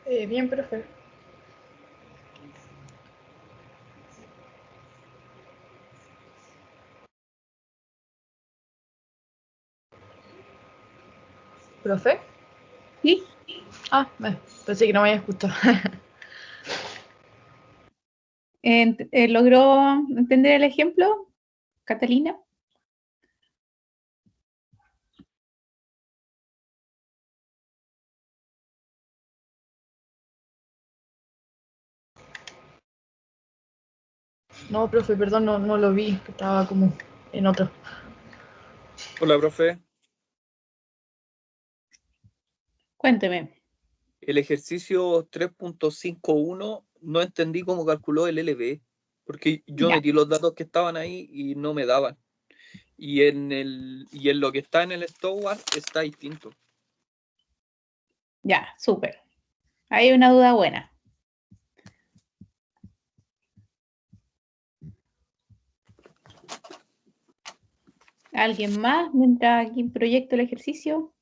Bien, profe. ¿Profe? Sí. Ah, pensé que no me había escuchado. ¿Logró entender el ejemplo, Catalina? No, profe, perdón, no lo vi, que estaba como en otro. Hola, profe. Cuénteme. El ejercicio 3.51 no entendí cómo calculó el LB, porque yo Ya, metí los datos que estaban ahí y no me daban. Y en lo que está en el Stoward está distinto. ya, súper. Hay una duda buena. ¿Alguien más mientras aquí proyecto el ejercicio?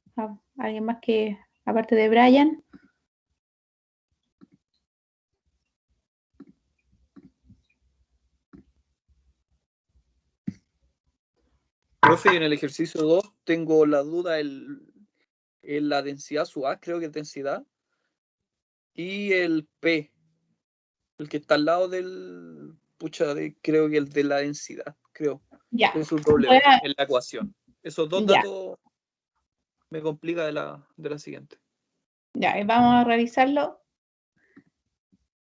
¿Alguien más que, aparte de Brian? Profe, en el ejercicio 2 tengo la duda en la densidad SUA, creo que es densidad, y el P, el que está al lado del, creo que el de la densidad, creo, Ya, que es un W en la ecuación. Esos dos ya, datos me complica de la siguiente. ya, vamos a revisarlo.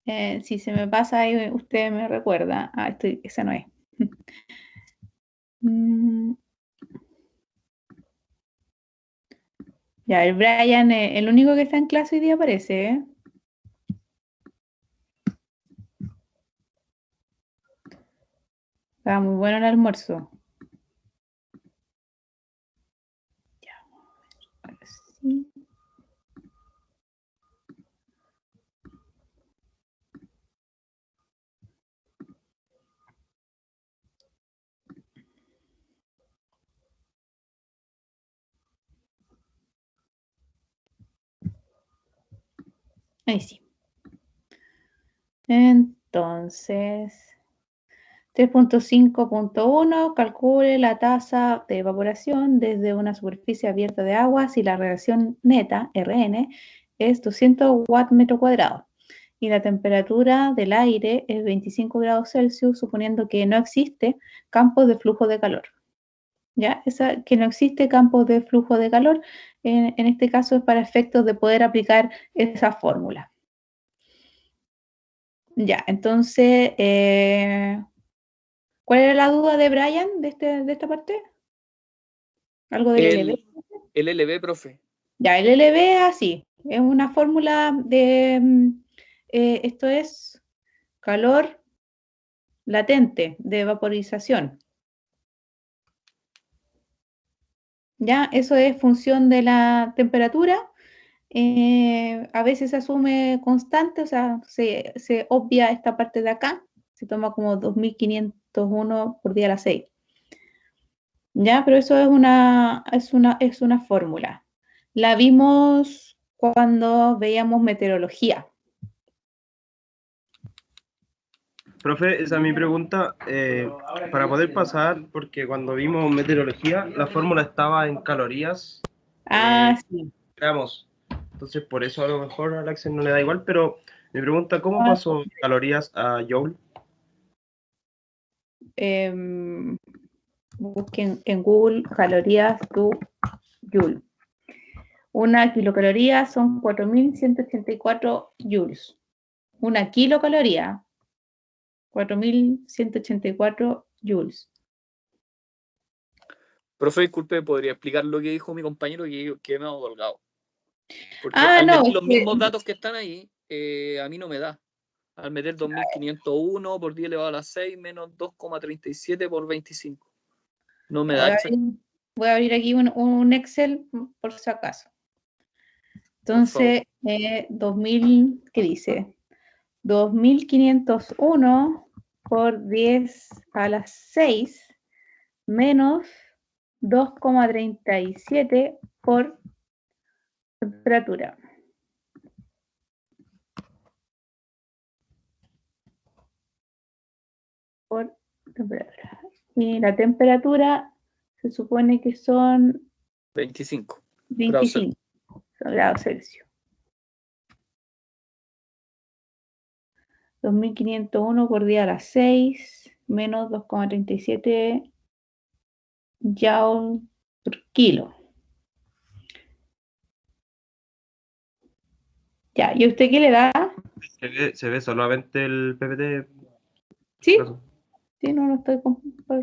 Si se me pasa ahí, usted me recuerda. Ah, esa no es. Ya, el Brian, el único que está en clase hoy día parece, ¿eh? Estaba muy bueno el almuerzo. Ya, ahora sí. Ahí sí. Entonces, 3.5.1, calcule la tasa de evaporación desde una superficie abierta de agua si la radiación neta, Rn, es 200 watt metro cuadrado y la temperatura del aire es 25 grados Celsius, suponiendo que no existe campos de flujo de calor. ¿Ya? Que no existe campos de flujo de calor, en este caso es para efectos de poder aplicar esa fórmula. Ya, entonces, ¿cuál era la duda de Brian de esta parte? ¿Algo del LB? El LB, profe. Ya, el LB es así, es una fórmula de, esto es calor latente de vaporización. Ya, eso es función de la temperatura. A veces se asume constante, o sea, se obvia esta parte de acá, se toma como 2501 por día a la 6. Ya, pero eso es una fórmula. La vimos cuando veíamos meteorología. Profe, esa es mi pregunta. Para poder pasar, porque cuando vimos meteorología, la fórmula estaba en calorías, Ah, sí. gramos. Entonces, por eso a lo mejor al Axel no le da igual, pero mi pregunta, ¿cómo pasó de calorías a joule? Busquen en Google calorías to joule. Una kilocaloría son 4184 joules. Una kilocaloría, 4184 joules. Profe, disculpe, ¿podría explicar lo que dijo mi compañero que me ha colgado? Porque Ah, al no, meter es los que, mismos datos que están ahí, a mí no me da. Al meter 2501 por 10 elevado a la 6 menos 2,37 por 25. No me da exacto, voy a abrir aquí un Excel por si acaso. por favor. Entonces, 2000, ¿qué dice? 2501 por 10 a las 6 menos 2,37 por temperatura. por temperatura. Y la temperatura se supone que son 25 grados Celsius. 25 grados Celsius. 2501 por día a las 6, menos 2,37 joule por kilo. Ya, ¿y usted qué le da? Se ve solamente el PPT. ¿Sí? Caso. Sí, no estoy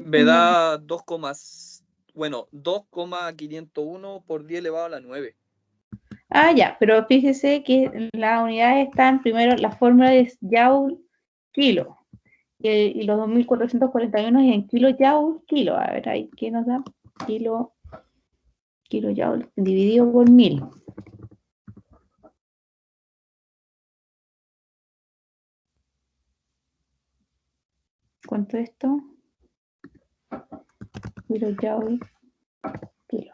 Me da 2,501 por 10 elevado a la 9. Ah, ya, pero fíjese que las unidades están primero, la fórmula es joule kilo. Y los 2441 es en kilojoule kilo. A ver, ahí, ¿qué nos da? Kilojoule dividido por 1000. ¿Cuánto es esto? Kilojoule kilo.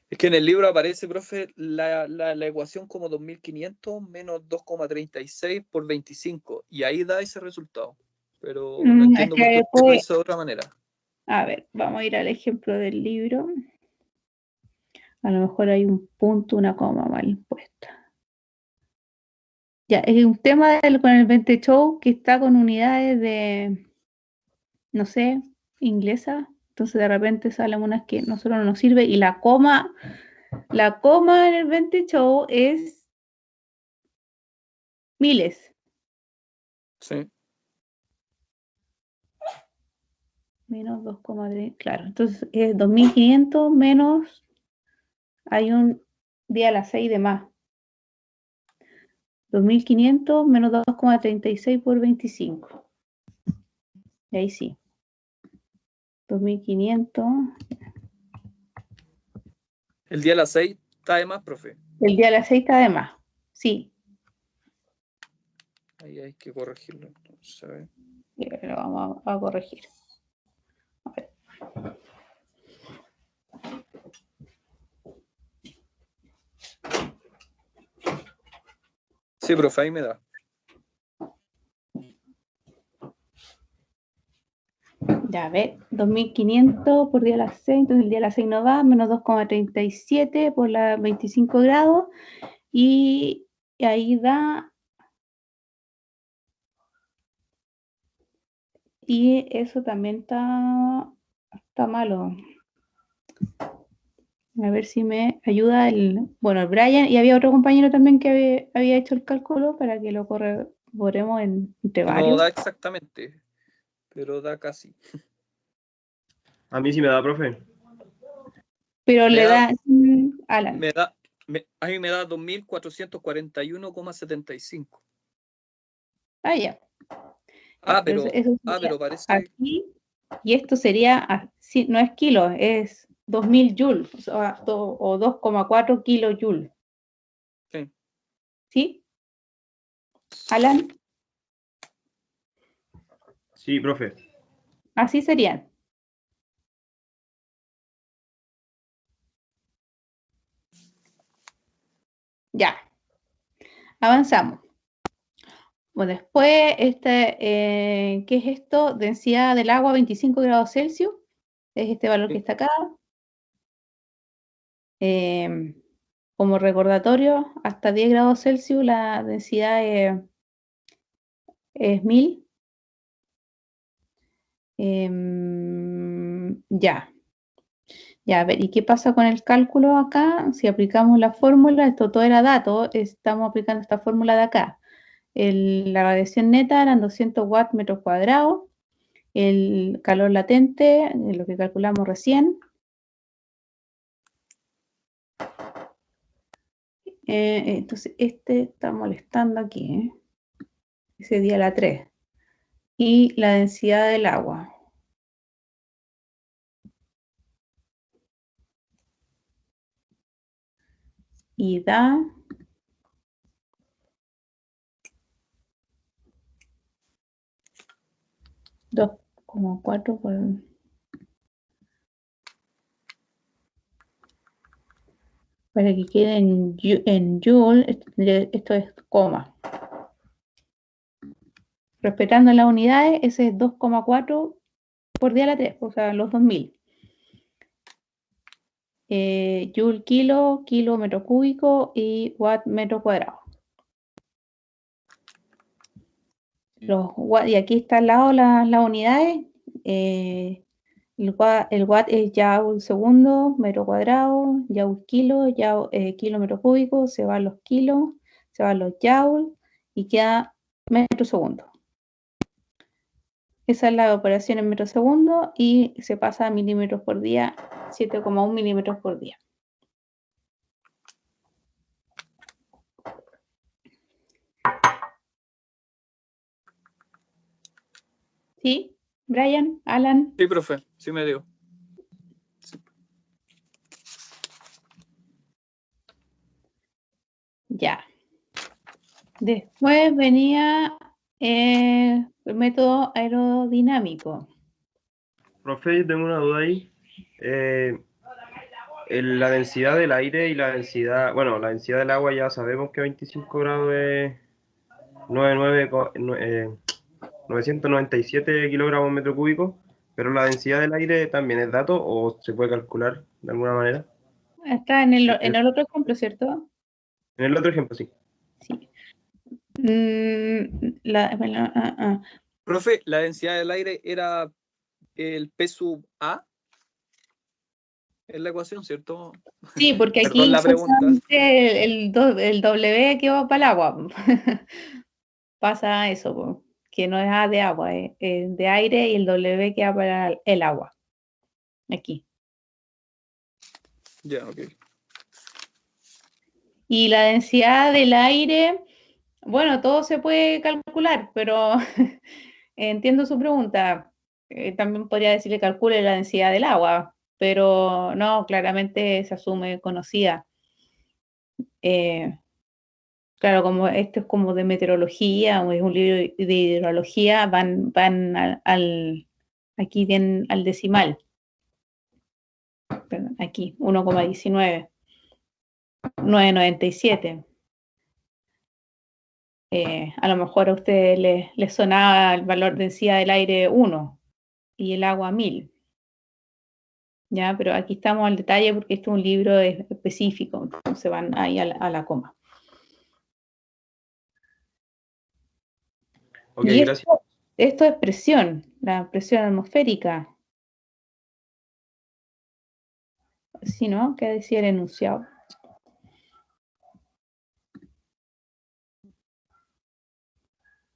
Es que en el libro aparece, profe, la ecuación como 2500 menos 2,36 por 25. Y ahí da ese resultado. Pero no entiendo por qué usted lo hizo de otra manera. A ver, vamos a ir al ejemplo del libro. A lo mejor hay un punto, una coma mal puesta. Ya, es un tema con el Vente Show que está con unidades de, no sé, inglesa. Entonces de repente salen unas que nosotros no nos sirve y la coma en el Vente Show es miles. Sí. Menos 2,3, claro. Entonces es 2500 menos, hay un día a las 6 de más. 2500 menos 2,36 por 25. Y ahí sí. 2500. El día a las 6 está de más, profe. El día a las 6 está de más. Sí. Ahí hay que corregirlo. Entonces, a ver. Lo vamos a corregir. A ver. Sí, profe, ahí me da. Ya, a ver, 2500 por día a las 6, entonces el día a las 6 no va, menos 2,37 por la 25 grados, y ahí da, y eso también está malo. A ver si me ayuda el Brian, y había otro compañero también que había hecho el cálculo para que lo corroboremos entre No varios. da exactamente, pero da casi. A mí sí me da, profe. Pero Me le da- da Alan. A mí me da 2441,75. Ah, ya. Ah, Entonces, pero, eso sería pero parece. aquí, y esto sería, no es kilo, es 2000 joules, o 2,4 kilojoules. Sí. ¿Sí? Alan, Sí, profe. así serían. Ya, avanzamos. Bueno, después, ¿qué es esto? Densidad del agua, 25 grados Celsius. Es este valor que está acá. Como recordatorio, hasta 10 grados Celsius la densidad es 1000. Ya. Ya, a ver, ¿y qué pasa con el cálculo acá? Si aplicamos la fórmula, esto todo era dato, estamos aplicando esta fórmula de acá. La radiación neta eran 200 watts metros cuadrados. El calor latente, lo que calculamos recién. Entonces, este está molestando aquí, ¿eh? Ese día la 3. Y la densidad del agua. Y da 2,4 por Para que quede en joule, esto es coma. Respetando las unidades, ese es 2,4 por día a la 3, o sea, los 2000. Joule kilo, kilo metro cúbico y watt metro cuadrado. Y aquí está al lado las unidades. El watt es joule segundo, metro cuadrado, joule kilo, kilo metro cúbico, se van los kilos, se van los joule y queda metro segundo. Esa es la operación en metro segundo y se pasa a milímetros por día, 7,1 milímetros por día. ¿Sí? Brian, Alan. Sí, profe, sí me dio. Sí. Ya. Después venía el método aerodinámico. Profe, yo tengo una duda ahí. La densidad del aire y la densidad, bueno, la densidad del agua ya sabemos que 25 grados es 997 kilogramos metro cúbico, pero la densidad del aire también es dato o se puede calcular de alguna manera. Está en el otro ejemplo, ¿cierto? En el otro ejemplo, sí. Sí. Profe, la densidad del aire era el P sub A. Es la ecuación, ¿cierto? Sí, porque aquí Perdón la pregunta. el W que va para el agua. Pasa eso, que no es A de agua, es de aire y el W que va para el agua. Aquí. Ya, ok. Y la densidad del aire, bueno, todo se puede calcular, pero entiendo su pregunta. También podría decirle calcule la densidad del agua, pero no, claramente se asume conocida. Claro, como esto es como de meteorología o es un libro de hidrología, van aquí bien al decimal. Perdón, aquí, 1,19, 997. A lo mejor a ustedes les sonaba el valor de densidad del aire 1 y el agua 1000. ¿Ya? Pero aquí estamos al detalle porque esto es un libro específico, entonces van ahí a la coma. Ok, Y gracias. esto es presión, la presión atmosférica. ¿Sí, no? ¿Qué decía el enunciado?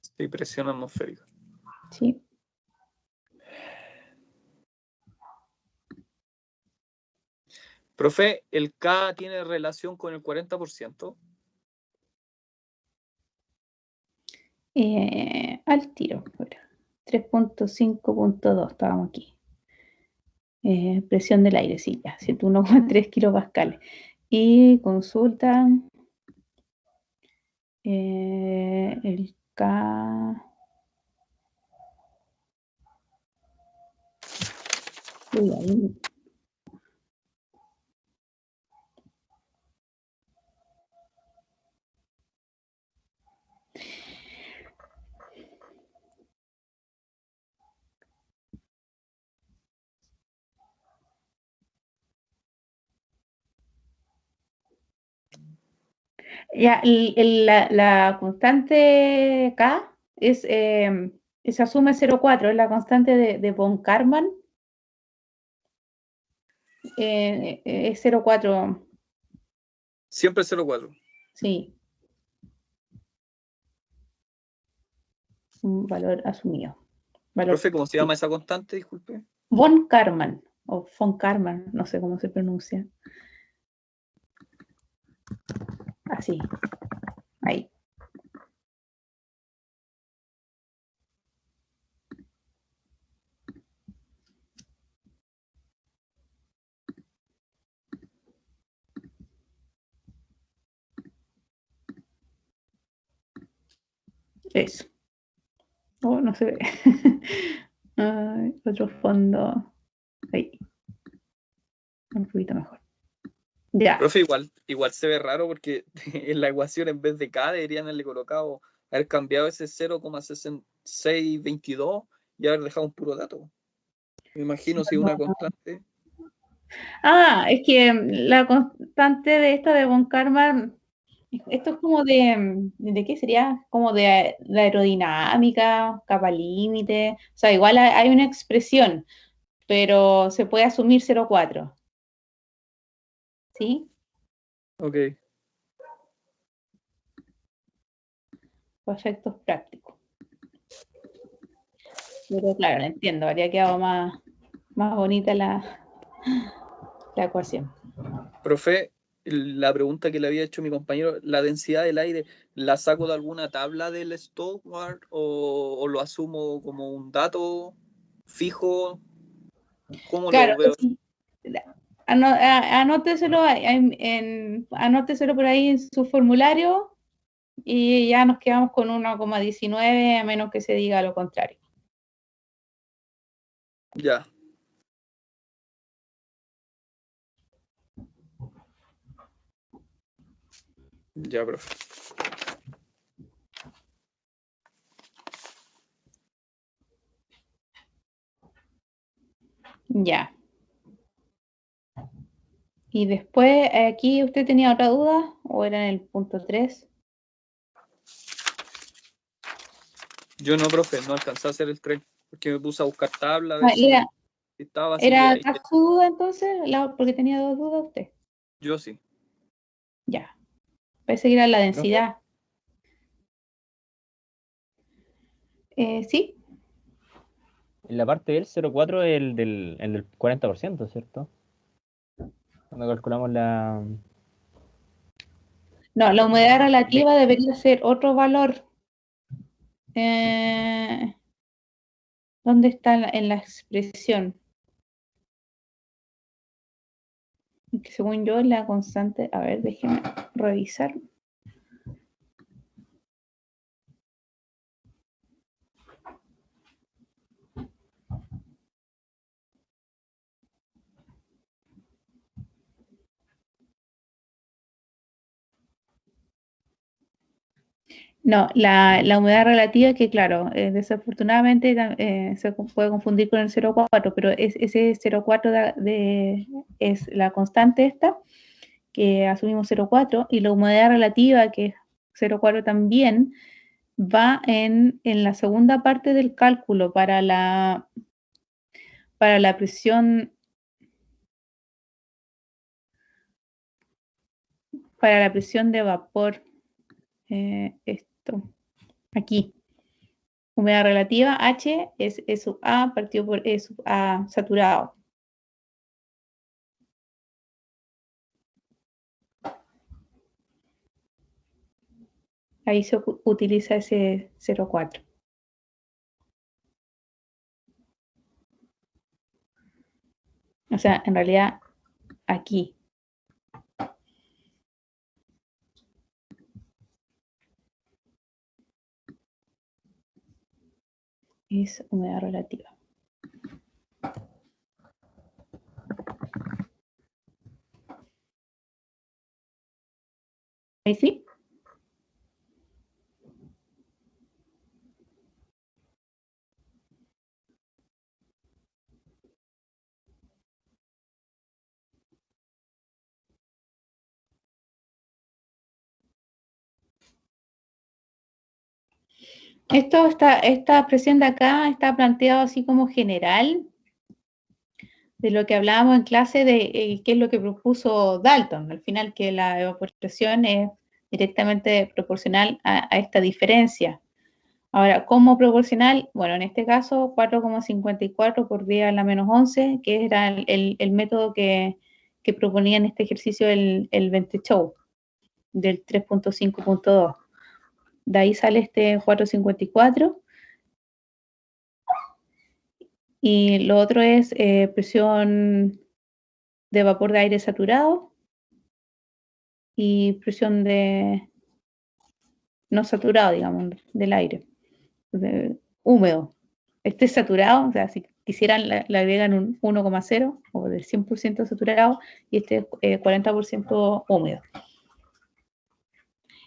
Sí, presión atmosférica. Sí. Profe, ¿el K tiene relación con el 40%? Al tiro. 3.5.2, estábamos aquí. Presión del aire, sí, ya, 101,3 kilopascales. Y consultan el K. Uy, ahí. Ya, la constante K se asume 0,4, es la constante de von Karman. Es 0,4. Siempre 0,4. Sí. Un valor asumido. Profe, ¿cómo se llama esa constante? Disculpe. Von Karman, o von Karman, no sé cómo se pronuncia. Así. Ahí. Eso. Oh, no se ve. Otro fondo. Ahí. Un poquito mejor. Ya. Profe, igual se ve raro porque en la ecuación en vez de K deberían haber cambiado ese 0,6622 y haber dejado un puro dato. Me imagino si una constante. Es que la constante de esta de von Karman, esto es como ¿de qué sería? Como de la aerodinámica, capa límite. O sea, igual hay una expresión, pero se puede asumir 0,4. ¿Sí? Ok. Por efectos prácticos. Pero claro, lo entiendo, habría quedado más bonita la ecuación. Profe, la pregunta que le había hecho mi compañero, la densidad del aire, ¿la saco de alguna tabla del Stokes o lo asumo como un dato fijo? ¿Cómo Claro, lo veo? sí. Anóteselo, anóteselo por ahí en su formulario y ya nos quedamos con 1,19 a menos que se diga lo contrario. Ya. Ya, profe. Ya. Y después, aquí, ¿usted tenía otra duda o era en el punto 3? Yo no, profe, no alcancé a hacer el tren porque me puse a buscar tabla a ver si ¿Era, estaba así que era ahí. acá su duda entonces? Porque tenía dos dudas usted. Yo sí. Ya. Parece que era la densidad. ¿Sí? En la parte del 0,4 es el del 40%, ¿cierto? Cuando calculamos la... No, la humedad relativa debería ser otro valor. ¿Dónde está en la expresión? Que según yo, la constante. A ver, déjeme revisar. No, la humedad relativa, que claro, desafortunadamente se puede confundir con el 0,4, pero ese 0,4 es la constante esta, que asumimos 0,4, y la humedad relativa, que es 0,4 también, va en la segunda parte del cálculo para la presión. Para la presión de vapor, esto, aquí, humedad relativa, H es E sub A partido por E sub A saturado. Ahí se utiliza ese 0,4. O sea, en realidad, aquí. Es humedad relativa. ¿Ahí sí? Esta presión de acá está planteado así como general, de lo que hablábamos en clase de qué es lo que propuso Dalton, al final que la evaporación es directamente proporcional a esta diferencia. Ahora, ¿cómo proporcional? Bueno, en este caso 4,54 por 10 a la menos 11, que era el método que proponía en este ejercicio el Ventechou, del 3.5.2. De ahí sale este 4,54. Y lo otro es presión de vapor de aire saturado y presión de no saturado, digamos, del aire, húmedo. Saturado, o sea, si quisieran, le agregan un 1,0 o del 100% saturado y este es 40% húmedo.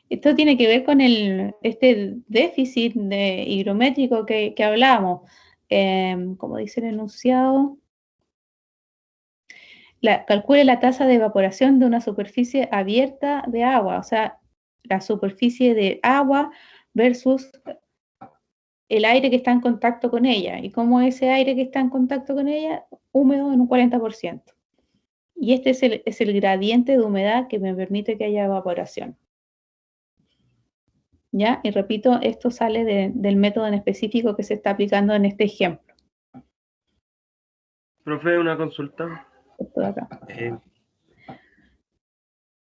Esto tiene que ver con este déficit higrométrico que hablábamos. Como dice el enunciado, calcule la tasa de evaporación de una superficie abierta de agua, o sea, la superficie de agua versus el aire que está en contacto con ella. Y como ese aire que está en contacto con ella, húmedo en un 40%. Y este es el gradiente de humedad que me permite que haya evaporación. ¿Ya? Y repito, esto sale del método en específico que se está aplicando en este ejemplo. Profe, una consulta. Esto de acá.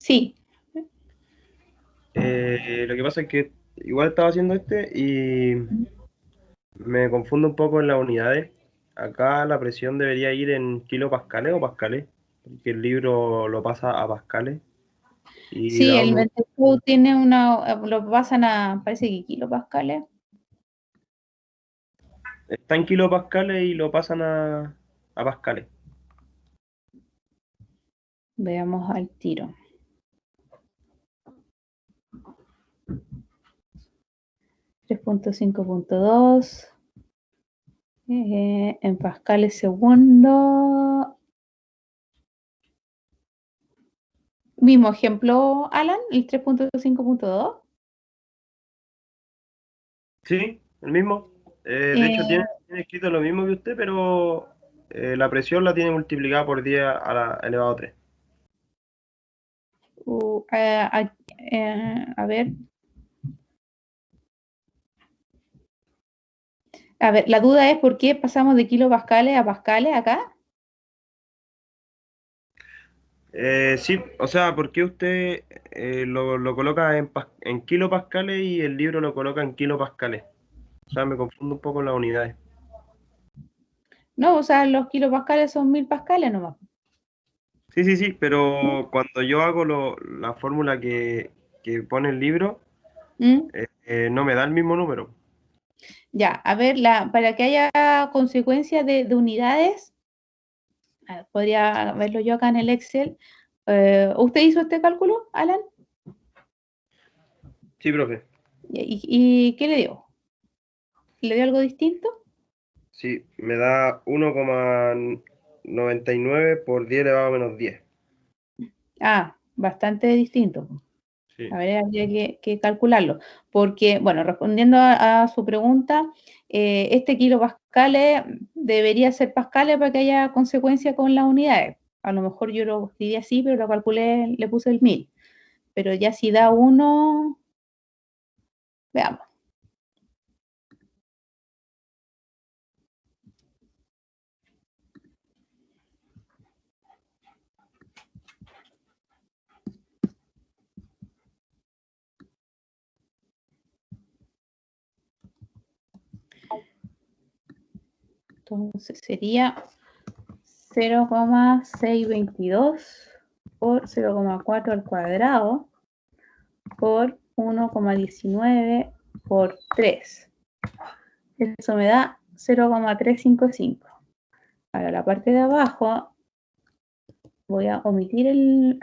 Sí. Lo que pasa es que igual estaba haciendo y me confundo un poco en las unidades. Acá la presión debería ir en kilopascales o pascales, porque el libro lo pasa a pascales. Y Sí, el Metecú tiene lo pasan a, parece que kilopascales. está en kilopascales y lo pasan a pascales. Veamos al tiro. .5.2 en pascales segundo. Mismo ejemplo, Alan, el 3.5.2. Sí, el mismo. De hecho, tiene escrito lo mismo que usted, pero la presión la tiene multiplicada por 10 a la elevado a 3. A ver. A ver, la duda es por qué pasamos de kilopascales a pascales acá. Sí, o sea, ¿por qué usted lo coloca en kilopascales y el libro lo coloca en kilopascales? O sea, me confundo un poco las unidades. No, o sea, los kilopascales son 1000 pascales nomás. Sí, pero cuando yo hago la fórmula que pone el libro, ¿Mm? no me da el mismo número. Ya, a ver, para que haya consecuencia de unidades, podría verlo yo acá en el Excel. ¿Usted hizo este cálculo, Alan? Sí, profe. ¿Y qué le dio? ¿Le dio algo distinto? Sí, me da 1,99 por 10 elevado a menos 10. Ah, bastante distinto. Sí. A ver, habría que calcularlo. Porque, bueno, respondiendo a su pregunta, este kilopascales debería ser pascales para que haya consecuencia con las unidades. A lo mejor yo lo escribí así, pero lo calculé, le puse el 1000. Pero ya si da 1, veamos. Entonces sería 0,622 por 0,4 al cuadrado por 1,19 por 3. Eso me da 0,355. Ahora la parte de abajo voy a omitir el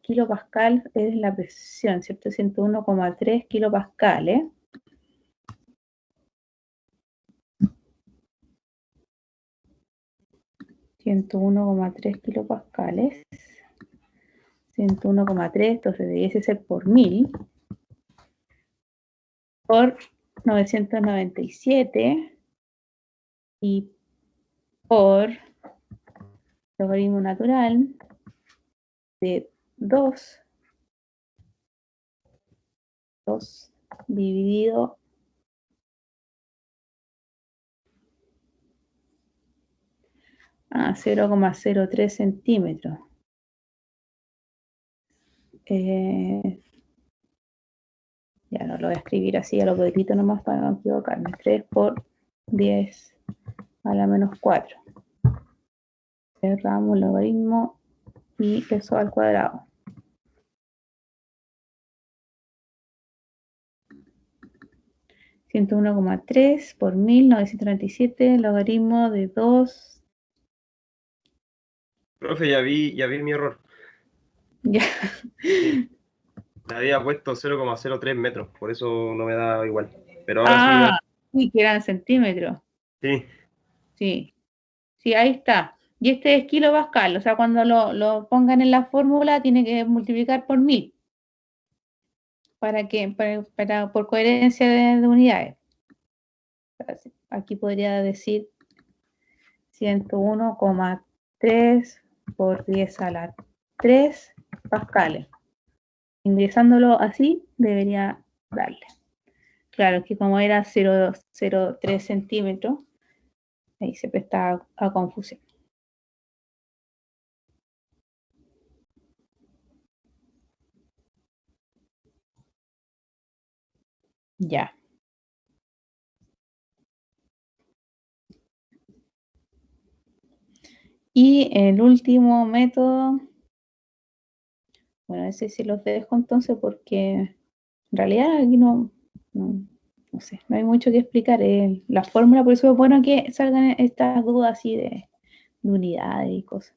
kilopascal, es la presión, ¿cierto? 101,3 kilopascales. kilopascales. 101,3, entonces debiese ser por 1000. Por 997 y por logaritmo natural de 2 dividido a 0,03 centímetros. Ya no lo voy a escribir así a lo poquitito nomás para no equivocarme. 3 por 10 a la menos 4. Cerramos el logaritmo y eso al cuadrado. 101,3 por 1937, logaritmo de 2. Profe, ya vi mi error. Ya. Sí. Le había puesto 0,03 metros, por eso no me da igual. Pero ahora Sí, que eran centímetros. sí. Sí, sí, ahí está. Y este es kilopascal, o sea, cuando lo pongan en la fórmula tiene que multiplicar por 1000 por coherencia de unidades. Aquí podría decir 101,3 por 10 a la 3 pascales. Ingresándolo así, debería darle. Claro, que como era 0,03 centímetros, ahí se presta a confusión. Ya. Y el último método, bueno, ese sí los dejo entonces porque en realidad aquí no sé, no hay mucho que explicar. La fórmula, por eso es bueno que salgan estas dudas así de unidades y cosas.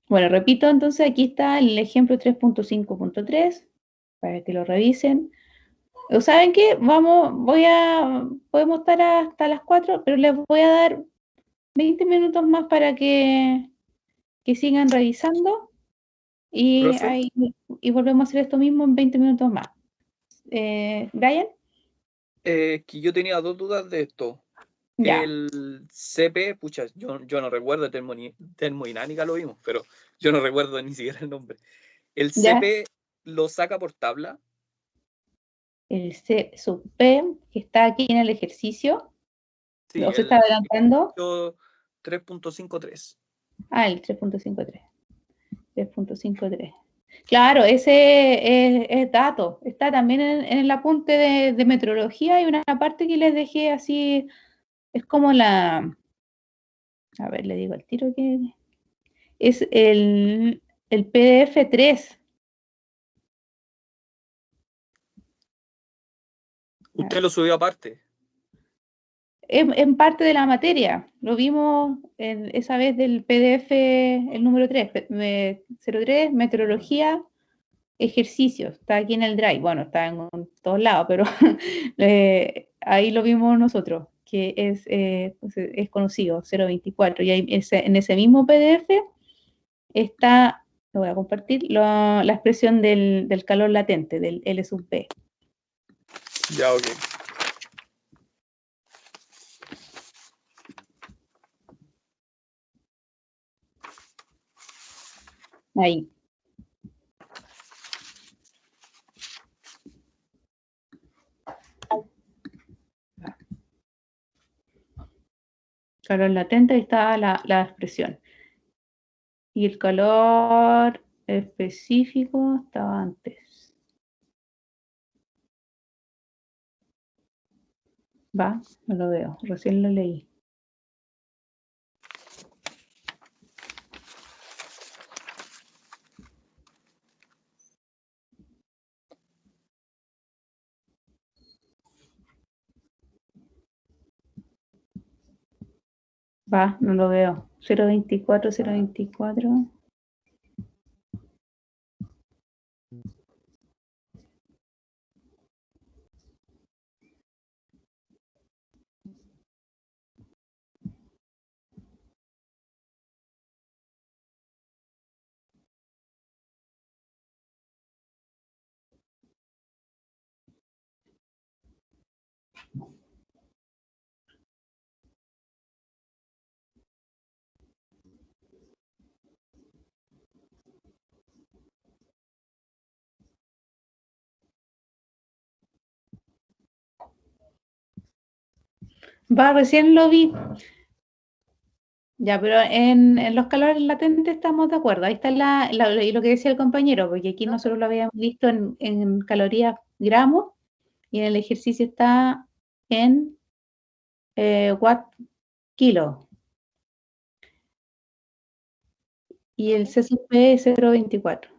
Bueno, repito, entonces aquí está el ejemplo 3.5.3 para que lo revisen. ¿O saben qué? Podemos estar hasta las 4, pero les voy a dar 20 minutos más para que sigan revisando y, Profe, y volvemos a hacer esto mismo en 20 minutos más. Brian, que yo tenía dos dudas de esto. ya, El CP, pucha, yo no recuerdo, termodinámica lo vimos, pero yo no recuerdo ni siquiera el nombre. ¿El ya, CP lo saca por tabla? el C sub P que está aquí en el ejercicio, Sí, o se está el adelantando, 3.53. el 3.53. 3.53. Claro, ese es dato. Está también en el apunte de metrología. Hay una parte que les dejé así, es como a ver, le digo al tiro que es el PDF 3. Usted lo subió aparte. En parte de la materia. Lo vimos esa vez del PDF, el número 3, 03, metrología, ejercicios. Está aquí en el Drive. Bueno, está en todos lados, pero ahí lo vimos nosotros, que es conocido, 024. Y ahí en ese mismo PDF está, lo voy a compartir, la expresión del calor latente, del L sub P. Ya, ok. Ahí. Calor latente, ahí está la expresión. Y el calor específico estaba antes. Va, no lo veo, recién lo leí. Va, no lo veo. 024, 024. Va, recién lo vi. Ya, pero en los calores latentes estamos de acuerdo. Ahí está y lo que decía el compañero, porque aquí nosotros lo habíamos visto en calorías gramos y en el ejercicio está en watt kilo. Y el CCP es 0.24.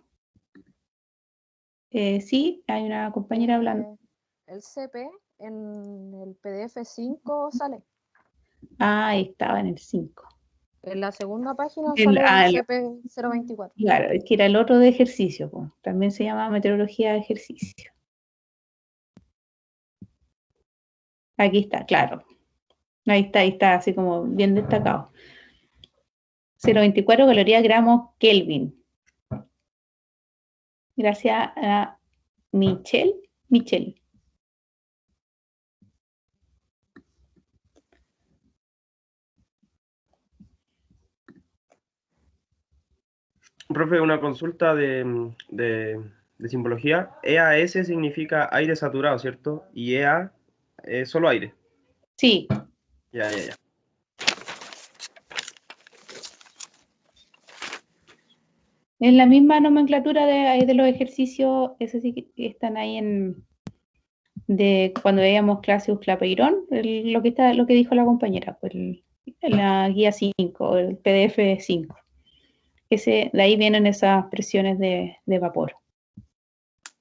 Sí, hay una compañera hablando. El CP en el PDF 5 sale. Ah, ahí estaba en el 5. En la segunda página El- sale ah, el el- CP 0.24. Claro, es que era el otro de ejercicio, po. También se llama meteorología de ejercicio. Aquí está, claro. Ahí está, así como bien destacado. 0.24 calorías gramos Kelvin. Gracias a Michelle. Profe, una consulta de simbología. EAS significa aire saturado, ¿cierto? Y EA es solo aire. Sí, Ya. es la misma nomenclatura de los ejercicios, esos sí que están ahí de cuando veíamos clase Clapeirón, lo que dijo la compañera, pues la guía 5, el PDF 5. De ahí vienen esas presiones de vapor.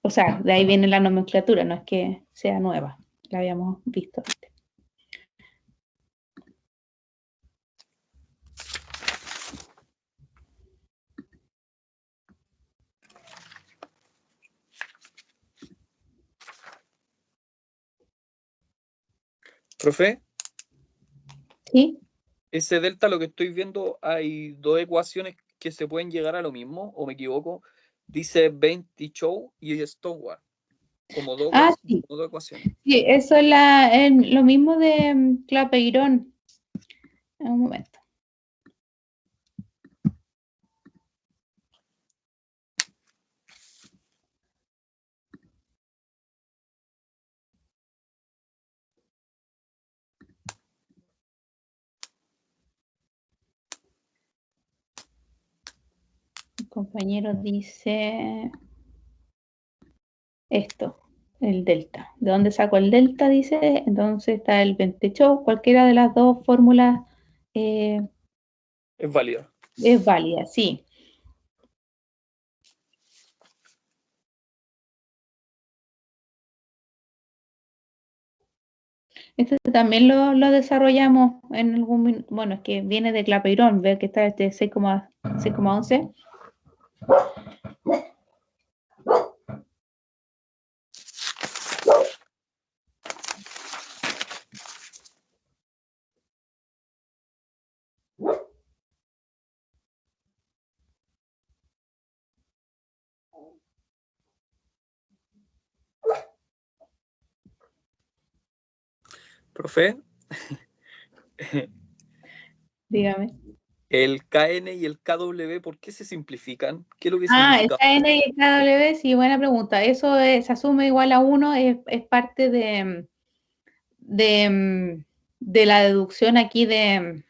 O sea, de ahí viene la nomenclatura, no es que sea nueva, la habíamos visto antes. Profe, ¿Sí? ese delta, lo que estoy viendo, hay dos ecuaciones que se pueden llegar a lo mismo, o me equivoco. Dice Bentichow y Stowart, como Sí. dos ecuaciones. Sí, eso es lo mismo de Clapeirón. Un momento. El compañero dice esto, el delta. ¿De dónde saco el delta? Dice, entonces está el Bentechou. Cualquiera de las dos fórmulas Es válida. es válida, sí. Este también lo desarrollamos en algún, bueno, es que viene de Clapeirón, ve que está este 6,11. Profe, Dígame. el KN y el KW, ¿por qué se simplifican? ¿Qué es lo que El significa? KN y el KW, sí, buena pregunta. Eso se asume igual a 1, es parte de la deducción aquí de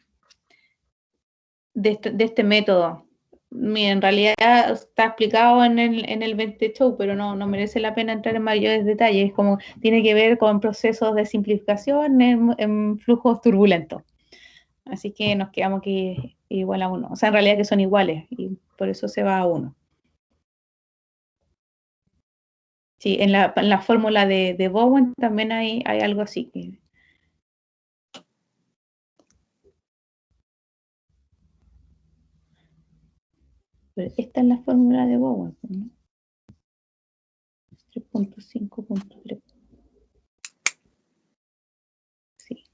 este método. En realidad está explicado en el 20 show, pero no merece la pena entrar en mayores detalles. Como tiene que ver con procesos de simplificación en flujos turbulentos. Así que nos quedamos aquí igual a 1. O sea, en realidad que son iguales y por eso se va a 1. Sí, en la fórmula de Bowen también hay algo así. Pero esta es la fórmula de Bowen, ¿no? 3.5.3. Sí.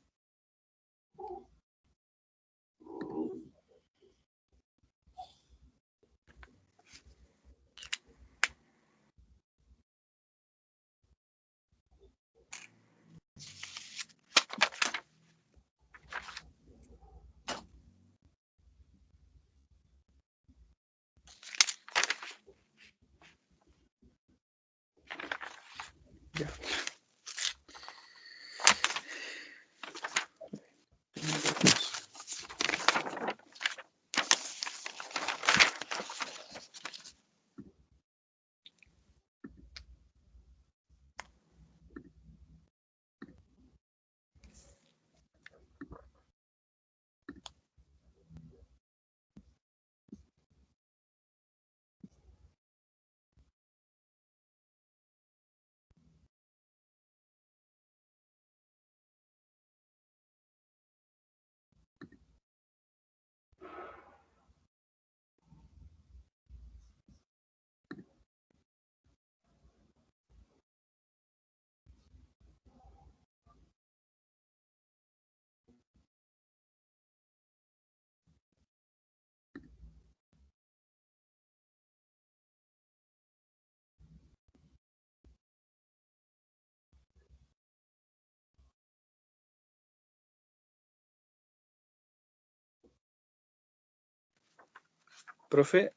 Profe,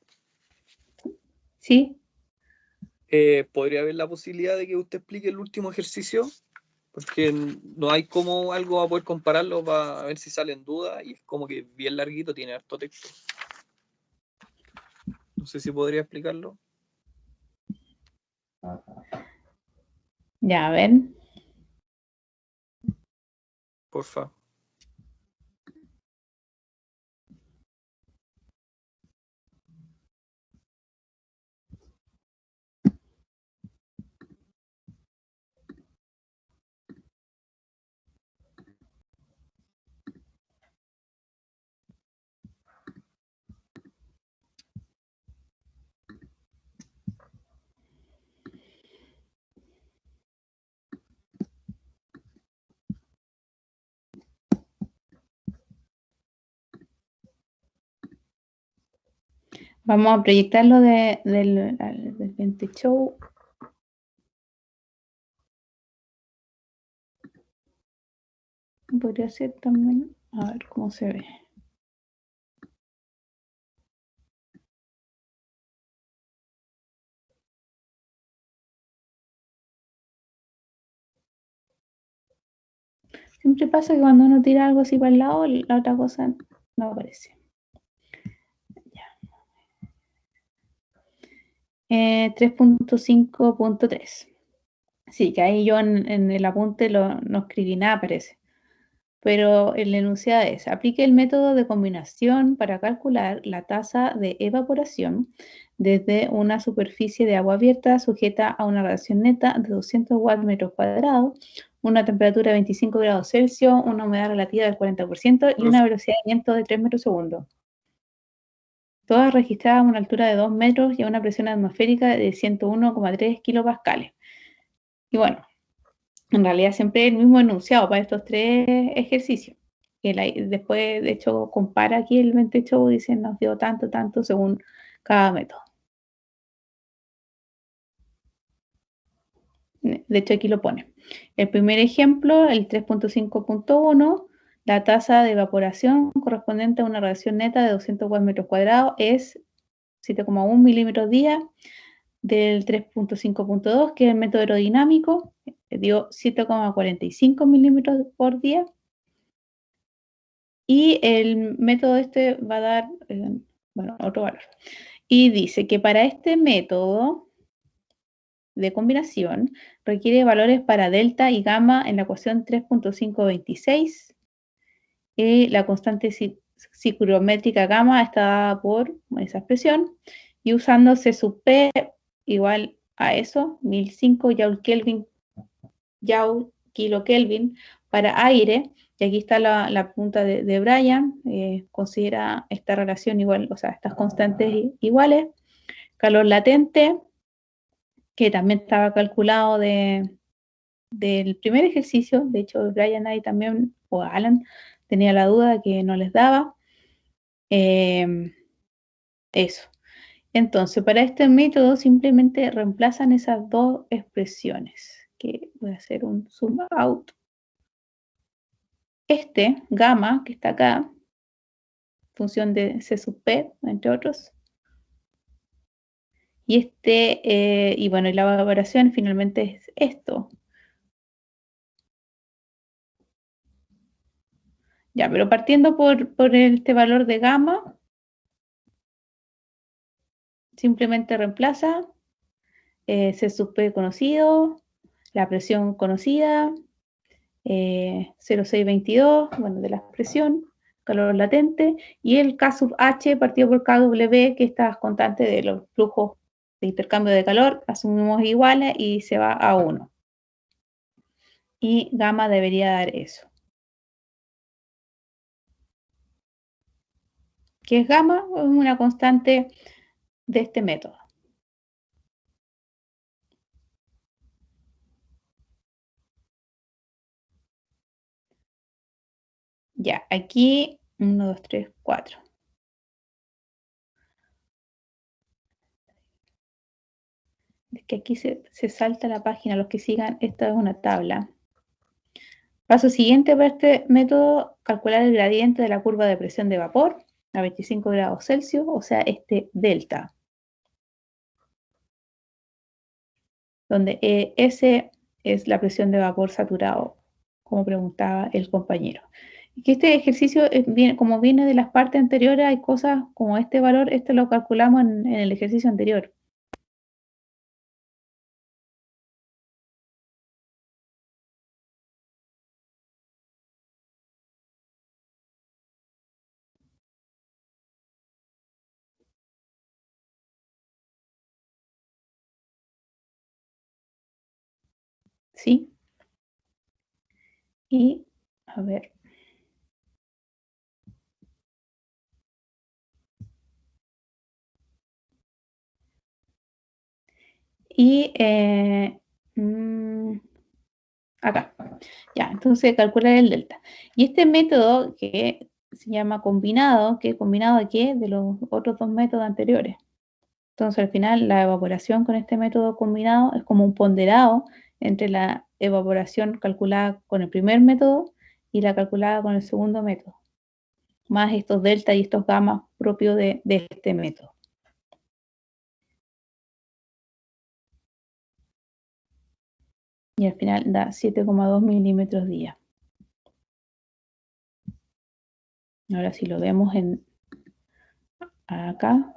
¿Sí? ¿podría haber la posibilidad de que usted explique el último ejercicio? Porque no hay como algo a poder compararlo para ver si salen dudas y es como que bien larguito, tiene harto texto. No sé si podría explicarlo. Ya, a ver. Porfa. Vamos a proyectarlo del 20 show. Podría ser también, a ver cómo se ve. Siempre pasa que cuando uno tira algo así para el lado, la otra cosa no aparece. Ya. 3.5.3. Sí, que ahí yo en el apunte no escribí nada, parece. Pero el enunciado es: aplique el método de combinación para calcular la tasa de evaporación desde una superficie de agua abierta sujeta a una radiación neta de 200 watts metros cuadrados, una temperatura de 25 grados Celsius, una humedad relativa del 40% y una velocidad de viento de 3 metros segundo. Todas registradas a una altura de 2 metros y a una presión atmosférica de 101,3 kilopascales. Y bueno, en realidad siempre el mismo enunciado para estos tres ejercicios. Después, de hecho, compara aquí el 28, dice nos dio tanto, tanto según cada método. De hecho, aquí lo pone. El primer ejemplo, el 3.5.1, la tasa de evaporación correspondiente a una radiación neta de 200 watts metros cuadrados es 7,1 milímetros día. Del 3.5.2, que es el método aerodinámico, dio 7,45 milímetros por día. Y el método este va a dar, otro valor. Y dice que para este método de combinación requiere valores para delta y gamma en la ecuación 3.526. Y la constante psicométrica gamma está dada por esa expresión. Y usando C sub P igual a eso, 1005 Joule kilo Kelvin para aire. Y aquí está la punta de Bryan, considera esta relación igual, o sea, estas constantes iguales. Calor latente, que también estaba calculado del primer ejercicio. De hecho, Bryan ahí también, o Alan, tenía la duda que no les daba. Eso. Entonces, para este método simplemente reemplazan esas dos expresiones, que voy a hacer un zoom out. Este, gamma, que está acá, función de C sub P, entre otros. Y y bueno, y la evaporación finalmente es esto. Ya, pero partiendo por este valor de gamma, simplemente reemplaza C sub P conocido, la presión conocida, 0,622, bueno, de la expresión, calor latente, y el K sub H partido por KW, que está constante de los flujos de intercambio de calor, asumimos iguales y se va a 1. Y gamma debería dar eso. ¿Qué es gamma? Es una constante de este método. Ya, aquí 1, 2, 3, 4. Es que aquí se salta la página. Los que sigan, esta es una tabla. Paso siguiente para este método: calcular el gradiente de la curva de presión de vapor. a 25 grados Celsius, o sea, este delta. Donde S es la presión de vapor saturado, como preguntaba el compañero. Y que este ejercicio, como viene de las partes anteriores, hay cosas como este valor, este lo calculamos en el ejercicio anterior. ¿Sí? Y, a ver. Y acá. Ya, entonces calcular el delta. Y este método que se llama combinado, ¿que combinado de qué? De los otros dos métodos anteriores. Entonces al final la evaporación con este método combinado es como un ponderado entre la evaporación calculada con el primer método y la calculada con el segundo método, más estos delta y estos gamma propios de este método. Y al final da 7,2 milímetros día. Ahora si lo vemos acá.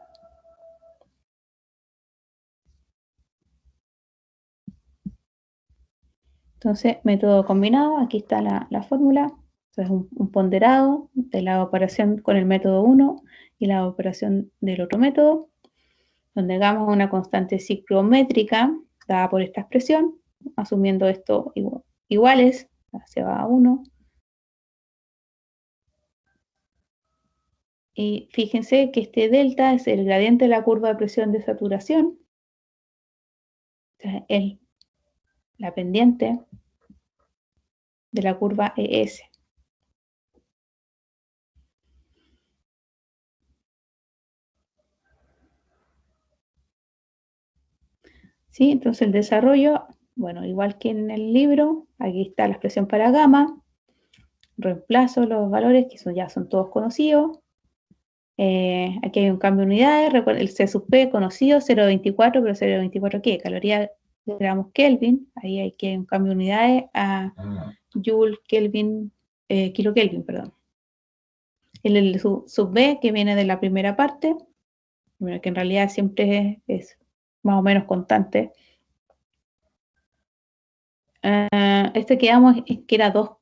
Entonces, método combinado, aquí está la fórmula. Entonces, un ponderado de la evaporación con el método 1 y la evaporación del otro método, donde damos una constante ciclométrica dada por esta expresión, asumiendo esto iguales, se va a 1. Y fíjense que este delta es el gradiente de la curva de presión de saturación. Es la pendiente de la curva ES. ¿Sí? Entonces el desarrollo, bueno, igual que en el libro, aquí está la expresión para gamma, reemplazo los valores que ya son todos conocidos. Aquí hay un cambio de unidades, recuerden el C sub P conocido, 0,24, pero 0,24 ¿qué? Calorías gramos Kelvin, ahí hay que un cambio de unidades a Joule Kelvin, kilo Kelvin, perdón. El sub B que viene de la primera parte, que en realidad siempre es más o menos constante. Este quedamos que era 2,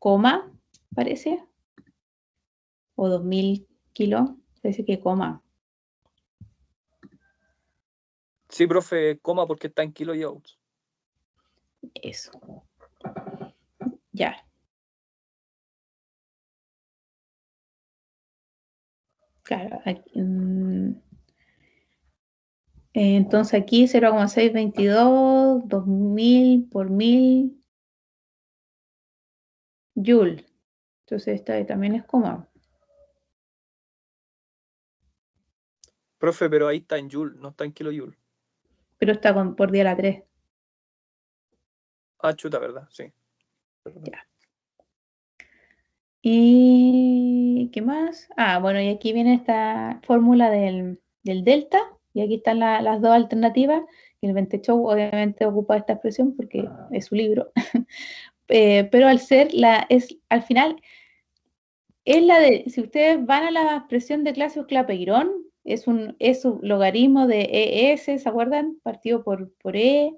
parece, o 2000 kilos, parece que coma. Sí, profe, coma porque está en kilojoules. Eso. Ya. Claro, aquí, entonces aquí 0,622, 2000 por 1000 joule. Entonces esta también es coma. Profe, pero ahí está en joule, no está en kilojoule. Pero está por día a la 3. Ah, chuta, ¿verdad? Sí. Ya. ¿Y qué más? Ah, bueno, y aquí viene esta fórmula del delta, y aquí están las dos alternativas. Y el Ventechou obviamente ocupa esta expresión porque es su libro. Pero al ser al final, es la de, si ustedes van a la expresión de Clapeyron, es un logaritmo de ES, ¿se acuerdan? Partido por E.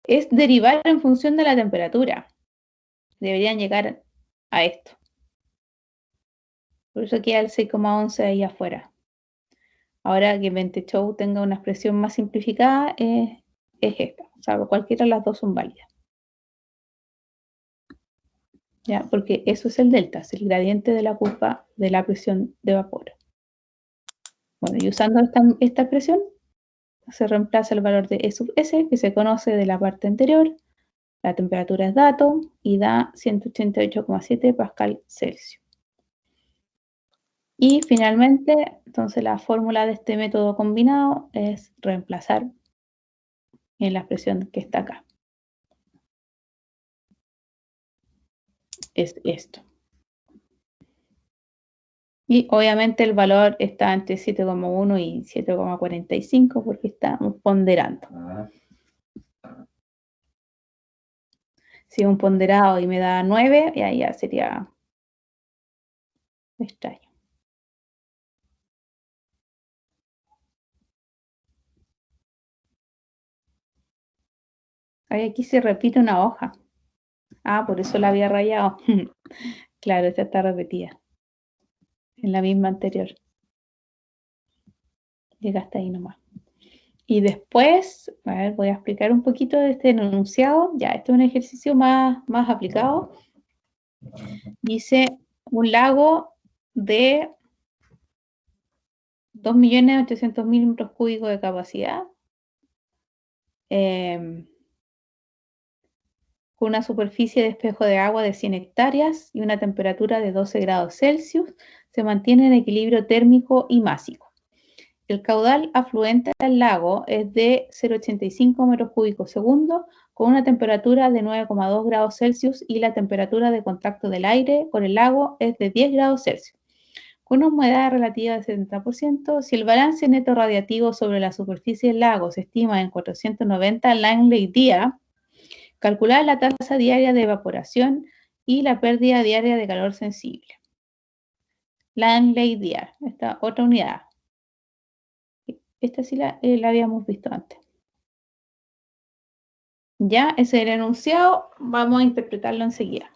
Es derivar en función de la temperatura. Deberían llegar a esto. Por eso queda el 6,11 ahí afuera. Ahora que Ventechou tenga una expresión más simplificada, es esta. O sea, cualquiera de las dos son válidas. ¿Ya? Porque eso es el delta, es el gradiente de la curva de la presión de vapor. Bueno, y usando esta expresión, se reemplaza el valor de E sub S, que se conoce de la parte anterior. La temperatura es dato y da 188,7 pascal Celsius. Y finalmente, entonces la fórmula de este método combinado es reemplazar en la expresión que está acá. Es esto. Y obviamente el valor está entre 7,1 y 7,45 porque estamos ponderando. Si un ponderado y me da 9, ya sería extraño. Ay, aquí se repite una hoja. Ah, por eso la había rayado. Claro, esta está repetida. En la misma anterior. Llega hasta ahí nomás. Y después, a ver, voy a explicar un poquito de este enunciado. Ya, este es un ejercicio más aplicado. Dice, un lago de 2.800.000 metros cúbicos de capacidad. Con una superficie de espejo de agua de 100 hectáreas y una temperatura de 12 grados Celsius, se mantiene en equilibrio térmico y másico. El caudal afluente al lago es de 0,85 metros cúbicos segundo, con una temperatura de 9,2 grados Celsius y la temperatura de contacto del aire con el lago es de 10 grados Celsius. Con una humedad relativa de 70%, si el balance neto radiativo sobre la superficie del lago se estima en 490 Langley-Día, calcular la tasa diaria de evaporación y la pérdida diaria de calor sensible. Langley-Día, esta otra unidad. Esta sí la habíamos visto antes. Ya, ese es el enunciado. Vamos a interpretarlo enseguida.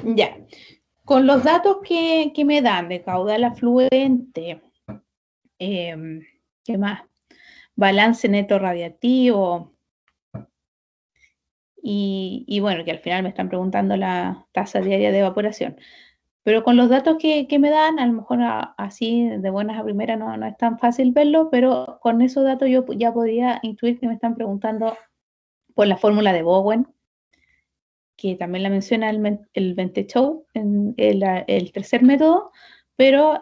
Ya, con los datos que me dan de caudal afluente, ¿qué más? Balance neto radiativo y bueno, que al final me están preguntando la tasa diaria de evaporación. Pero con los datos que me dan, a lo mejor así de buenas a primeras no es tan fácil verlo, pero con esos datos yo ya podría intuir que me están preguntando por la fórmula de Bowen, que también la menciona el Ventechou en el tercer método, pero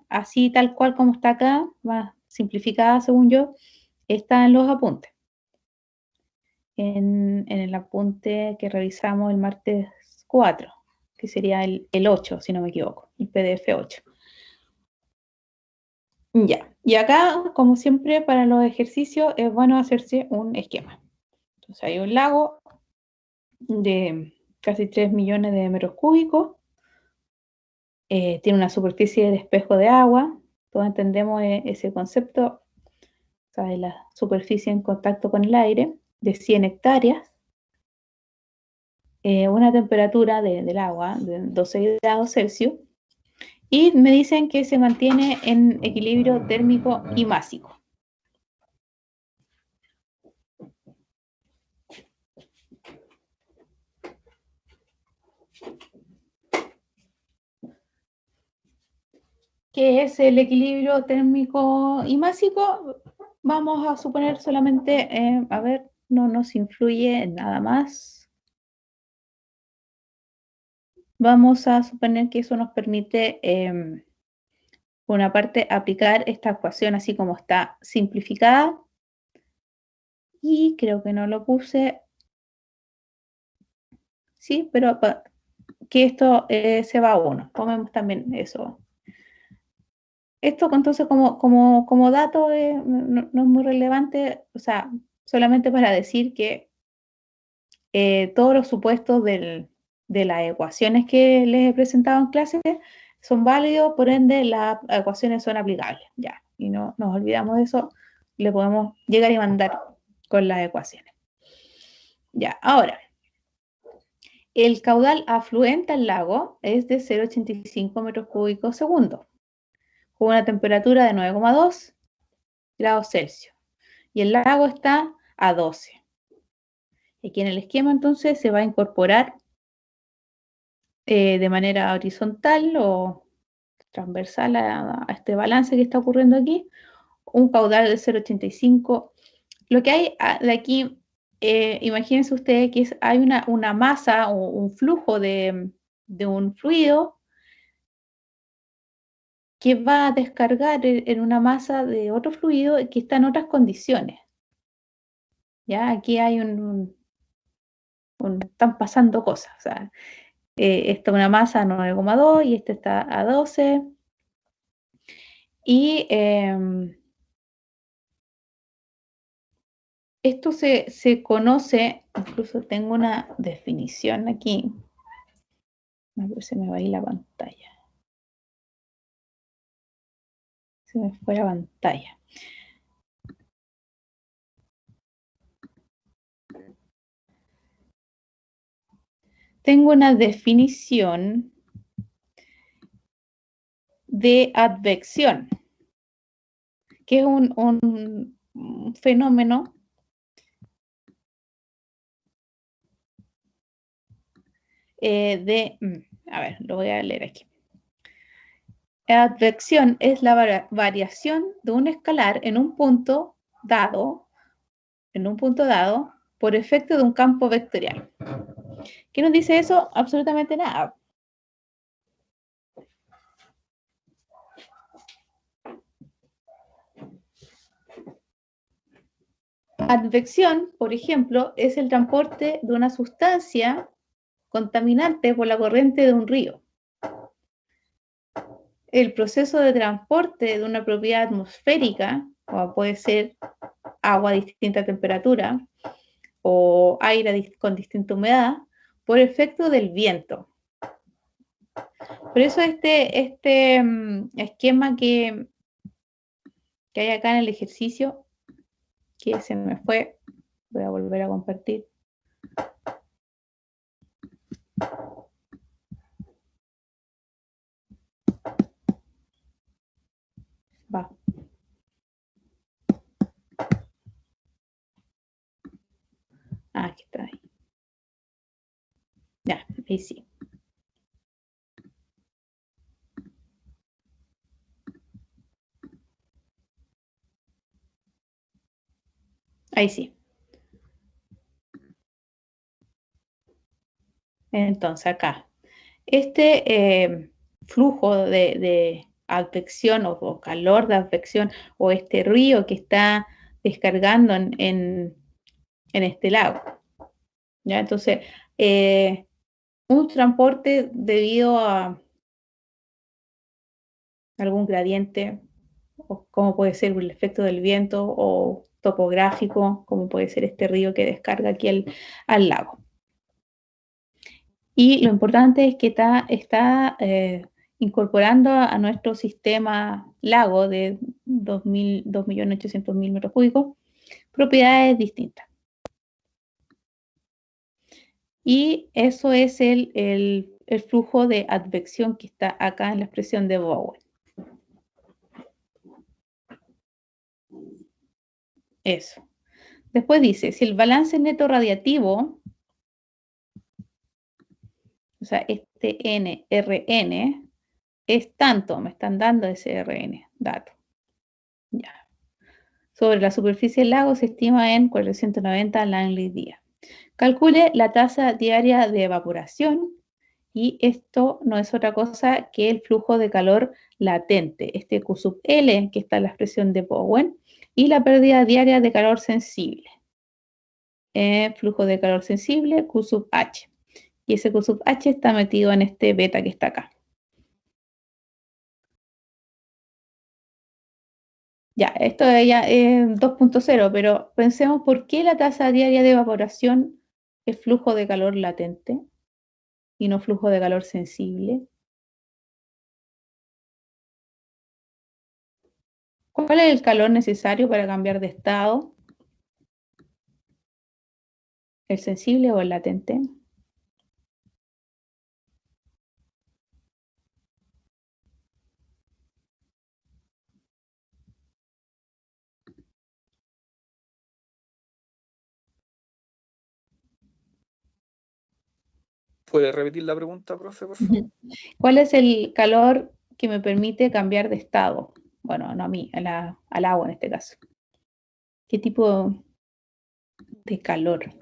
así tal cual como está acá, más simplificada según yo, está en los apuntes. En el apunte que revisamos el martes 4, que sería el 8, si no me equivoco, el PDF 8. Ya, y acá, como siempre, para los ejercicios es bueno hacerse un esquema. Entonces hay un lago de casi 3 millones de metros cúbicos, tiene una superficie de espejo de agua, todos entendemos ese concepto, o sea, de la superficie en contacto con el aire, de 100 hectáreas, una temperatura del agua de 12 grados Celsius, y me dicen que se mantiene en equilibrio térmico y másico. ¿Qué es el equilibrio térmico y másico? Vamos a suponer solamente, a ver, no nos influye en nada más. Vamos a suponer que eso nos permite, por una parte, aplicar esta ecuación así como está simplificada. Y creo que no lo puse. Sí, pero que esto se va a 1. Tomemos también eso. Esto entonces como dato no es muy relevante, o sea, solamente para decir que todos los supuestos de las ecuaciones que les he presentado en clase son válidos, por ende las ecuaciones son aplicables, ya, y no nos olvidamos de eso, le podemos llegar y mandar con las ecuaciones. Ya, ahora, el caudal afluente al lago es de 0,85 metros cúbicos segundo, con una temperatura de 9,2 grados Celsius, y el lago está a 12. Aquí en el esquema entonces se va a incorporar de manera horizontal o transversal a este balance que está ocurriendo aquí, un caudal de 0,85. Lo que hay de aquí imagínense ustedes que hay una masa o un flujo de un fluido que va a descargar en una masa de otro fluido que está en otras condiciones. ¿Ya? Aquí hay están pasando cosas. O sea, esta es una masa a 9,2 y esta está a 12. Y esto se conoce, incluso tengo una definición aquí. A ver, se me va a ir la pantalla. Se me fue la pantalla. Tengo una definición de advección, que es un fenómeno a ver, lo voy a leer aquí. Advección es la variación de un escalar en un punto dado, por efecto de un campo vectorial. ¿Qué nos dice eso? Absolutamente nada. Advección, por ejemplo, es el transporte de una sustancia contaminante por la corriente de un río. El proceso de transporte de una propiedad atmosférica, como puede ser agua a distinta temperatura o aire con distinta humedad, por efecto del viento. Por eso este esquema que hay acá en el ejercicio, que se me fue, voy a volver a compartir. Va. Aquí está. Ya, ahí sí. Ahí sí. Entonces acá, este flujo de advección o calor de advección o este río que está descargando en este lago. ¿Ya? Entonces, un transporte debido a algún gradiente, o como puede ser el efecto del viento o topográfico, como puede ser este río que descarga aquí al lago. Y lo importante es que está incorporando a nuestro sistema lago de 2.800.000 metros cúbicos propiedades distintas. Y eso es el flujo de advección que está acá en la expresión de Bowen. Eso. Después dice, si el balance neto radiativo, o sea, este Rn, es tanto, me están dando ese Rn, dato. Ya. Sobre la superficie del lago se estima en 490 Langley-día. Calcule la tasa diaria de evaporación y esto no es otra cosa que el flujo de calor latente, este Q sub L que está en la expresión de Bowen, y la pérdida diaria de calor sensible. Flujo de calor sensible, Q sub H. Y ese Q sub H está metido en este beta que está acá. Ya, esto ya es 2.0, pero pensemos por qué la tasa diaria de evaporación es flujo de calor latente y no flujo de calor sensible. ¿Cuál es el calor necesario para cambiar de estado? ¿El sensible o el latente? ¿Puede repetir la pregunta, profe, por favor? ¿Cuál es el calor que me permite cambiar de estado? Bueno, no a mí, al agua en este caso. ¿Qué tipo? de calor.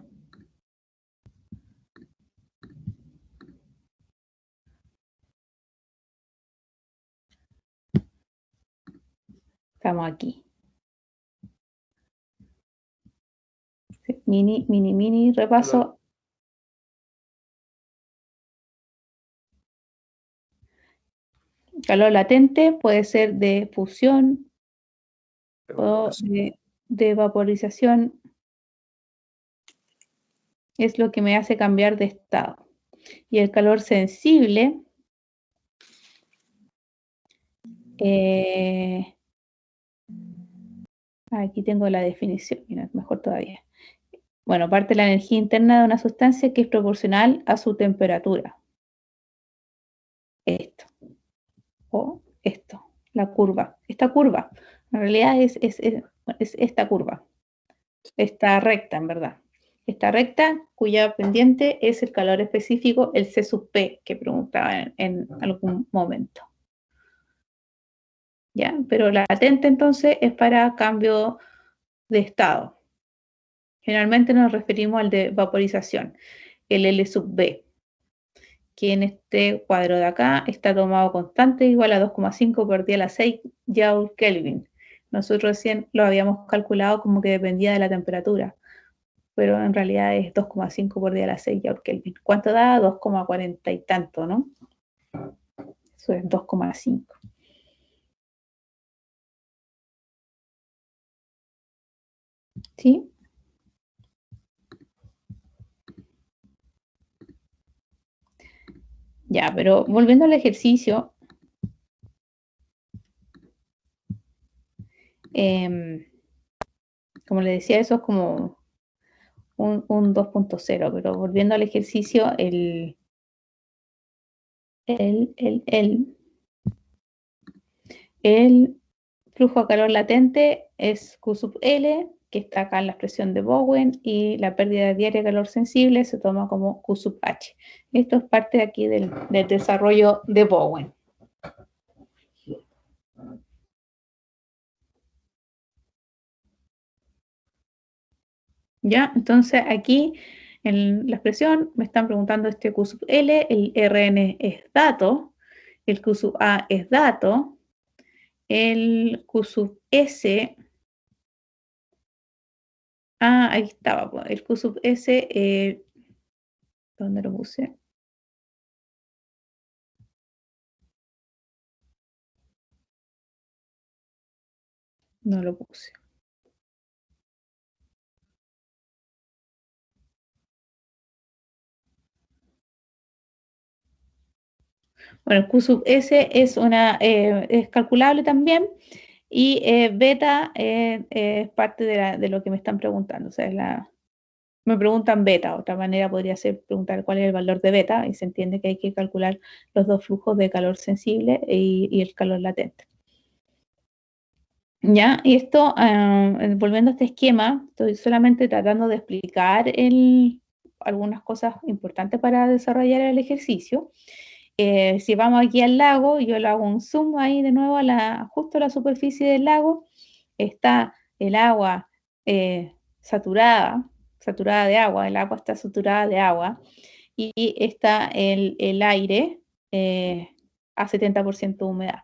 Estamos aquí. Mini repaso. Calor latente puede ser de fusión o de vaporización. Es lo que me hace cambiar de estado. Y el calor sensible aquí tengo la definición, mira, mejor todavía. Bueno, parte de la energía interna de una sustancia que es proporcional a su temperatura. Esto. O esto, la curva. Esta curva, en realidad es esta curva. Esta recta, en verdad. Esta recta cuya pendiente es el calor específico, el C sub P, que preguntaba en algún momento. ¿Ya? Pero la latente entonces es para cambio de estado. Generalmente nos referimos al de vaporización, el L sub B, que en este cuadro de acá está tomado constante igual a 2,5 por 10 a la 6 Joule Kelvin. Nosotros recién lo habíamos calculado como que dependía de la temperatura, pero en realidad es 2,5 por 10 a la 6 Joule Kelvin. ¿Cuánto da? 2,40 y tanto, ¿no? Eso es 2,5. ¿Sí? Ya, pero volviendo al ejercicio, como les decía, eso es como un 2.0, pero volviendo al ejercicio, el flujo a calor latente es Q sub L, que está acá en la expresión de Bowen, y la pérdida diaria de calor sensible se toma como Q sub H. Esto es parte aquí del desarrollo de Bowen. ¿Ya? Entonces aquí en la expresión me están preguntando este Q sub L, el Rn es dato, el Q sub A es dato, el Q sub S, ahí estaba, pues, el Q sub S, ¿dónde lo puse? No lo puse. Bueno, el Q sub S es calculable también y beta es parte de lo que me están preguntando. O sea, me preguntan beta. Otra manera podría ser preguntar cuál es el valor de beta y se entiende que hay que calcular los dos flujos de calor sensible y el calor latente. ¿Ya? Y esto, volviendo a este esquema, estoy solamente tratando de explicar algunas cosas importantes para desarrollar el ejercicio. Si vamos aquí al lago, yo le hago un zoom ahí de nuevo justo a la superficie del lago, está el agua saturada de agua, el agua está saturada de agua, y está el aire a 70% humedad.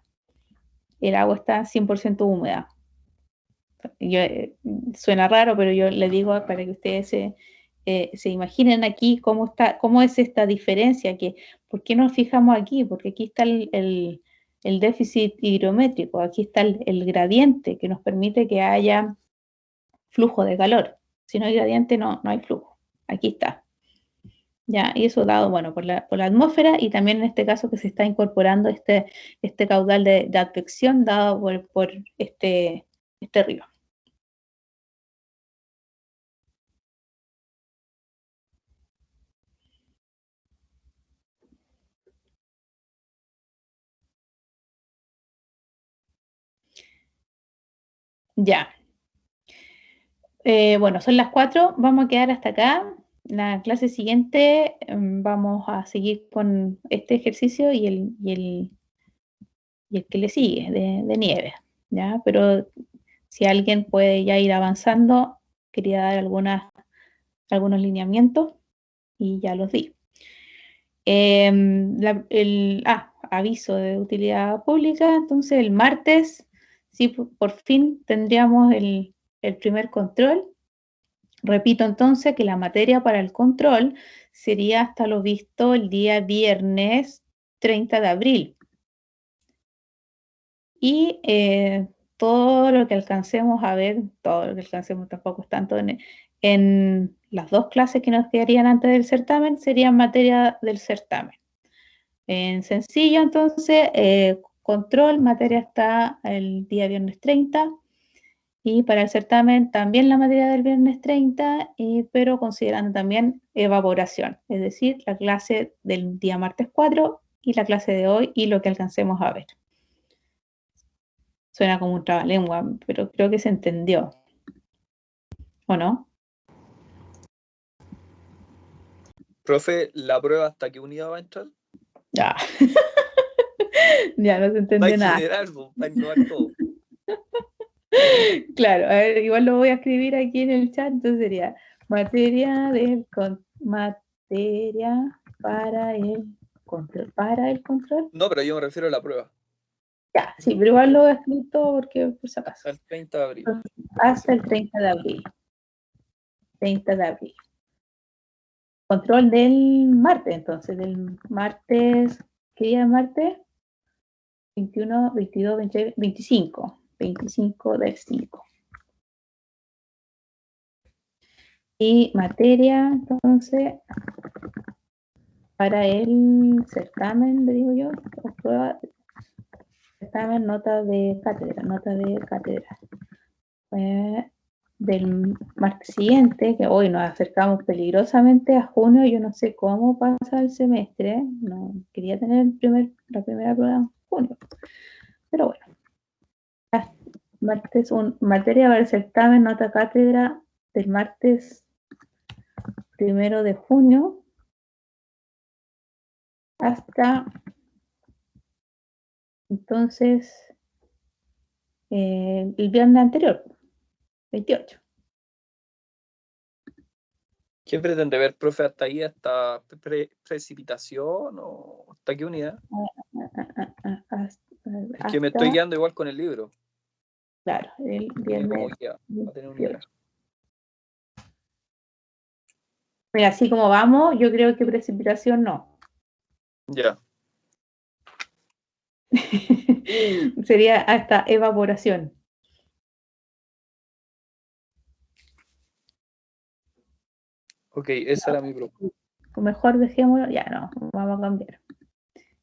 El agua está 100% húmeda. Suena raro, pero yo le digo para que ustedes se imaginen aquí cómo es esta diferencia, ¿por qué nos fijamos aquí? Porque aquí está el déficit hidrométrico, aquí está el gradiente que nos permite que haya flujo de calor. Si no hay gradiente, no hay flujo. Aquí está. ¿Ya? Y eso dado, bueno, por la atmósfera y también en este caso que se está incorporando este caudal de advección dado por este río. Ya. Bueno, son las 4, vamos a quedar hasta acá. La clase siguiente vamos a seguir con este ejercicio y el que le sigue, de nieve, ¿ya? Pero si alguien puede ya ir avanzando, quería dar algunas algunos lineamientos y ya los di. Aviso de utilidad pública. Entonces el martes, sí, por fin tendríamos el primer control. Repito entonces que la materia para el control sería hasta lo visto el día viernes 30 de abril. Y todo lo que alcancemos a ver, todo lo que alcancemos tampoco es tanto en las 2 clases que nos quedarían antes del certamen, serían materia del certamen. En sencillo, entonces, control, materia está el día viernes 30, y para el certamen también la materia del viernes 30, pero considerando también evaporación, es decir, la clase del día martes 4 y la clase de hoy y lo que alcancemos a ver. Suena como un trabalengua, pero creo que se entendió. ¿O no? Profe, ¿la prueba hasta qué unidad va a entrar? Ya. Ya no se Va a entendió nada. generar, va a innovar todo. Claro, a ver, igual lo voy a escribir aquí en el chat, entonces sería materia para el control. No, pero yo me refiero a la prueba. Ya, sí, pero igual lo voy a escribir todo porque por si acaso. Hasta el 30 de abril. Hasta el 30 de abril. 30 de abril. Control del martes, entonces, del martes, ¿qué día es martes? 21, 22, 23, 25. 25 del 5. Y materia, entonces, para el certamen, le digo yo, o prueba, certamen, nota de cátedra. Del martes siguiente, que hoy nos acercamos peligrosamente a junio, yo no sé cómo pasa el semestre, no quería tener la primera prueba en junio, pero bueno. Martes, materia para el certamen, nota cátedra del martes 1 de junio hasta entonces el viernes anterior, 28. ¿Qué pretende ver, profe, hasta ahí? ¿Hasta precipitación o hasta qué unidad? Es que me estoy guiando igual con el libro. Claro, el viernes. Va a tener una idea. Mira, así como vamos, yo creo que precipitación no. Ya. Sería hasta evaporación. Ok, esa era mi pregunta. O mejor dejémoslo, ya no, vamos a cambiar.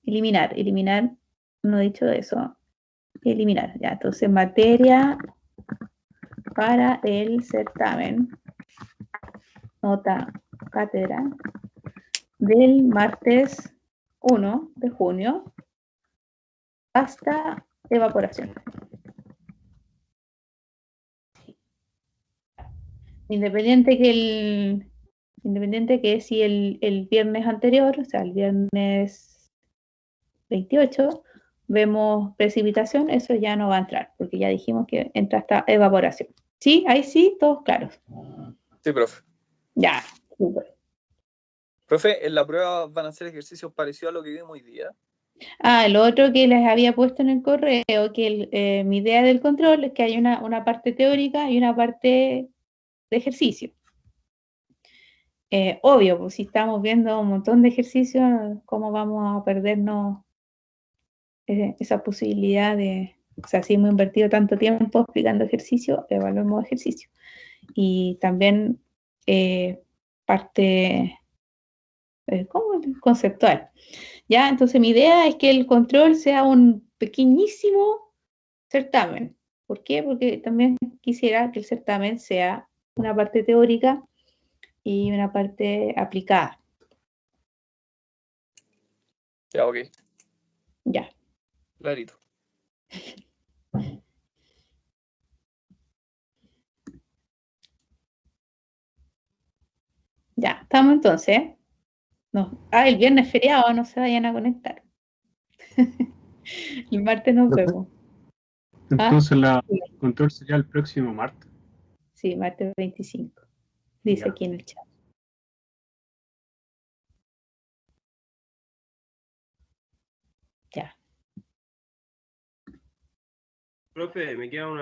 Eliminar, no he dicho eso. Eliminar, ya, entonces materia para el certamen, nota cátedra, del martes 1 de junio hasta evaporación. Independiente que si el viernes anterior, o sea, el viernes 28, vemos precipitación, eso ya no va a entrar, porque ya dijimos que entra hasta evaporación. ¿Sí? Ahí sí, todos claros. Sí, profe. Ya, súper. Profe, en la prueba van a hacer ejercicios parecidos a lo que vimos hoy día. El otro que les había puesto en el correo, que mi idea del control es que hay una parte teórica y una parte de ejercicio. Obvio, pues si estamos viendo un montón de ejercicios, ¿cómo vamos a perdernos esa posibilidad de, o sea, si hemos invertido tanto tiempo explicando ejercicio, evaluemos ejercicio? Y también parte ¿cómo? Conceptual. ¿Ya? Entonces mi idea es que el control sea un pequeñísimo certamen. ¿Por qué? Porque también quisiera que el certamen sea una parte teórica y una parte aplicada. Ya, ok. Ya. Clarito. Ya, estamos entonces. No. El viernes es feriado, no se vayan a conectar. El martes nos vemos. Entonces el control sería el próximo martes. Sí, martes 25. Dice Ya. aquí en el chat. Profe, me queda una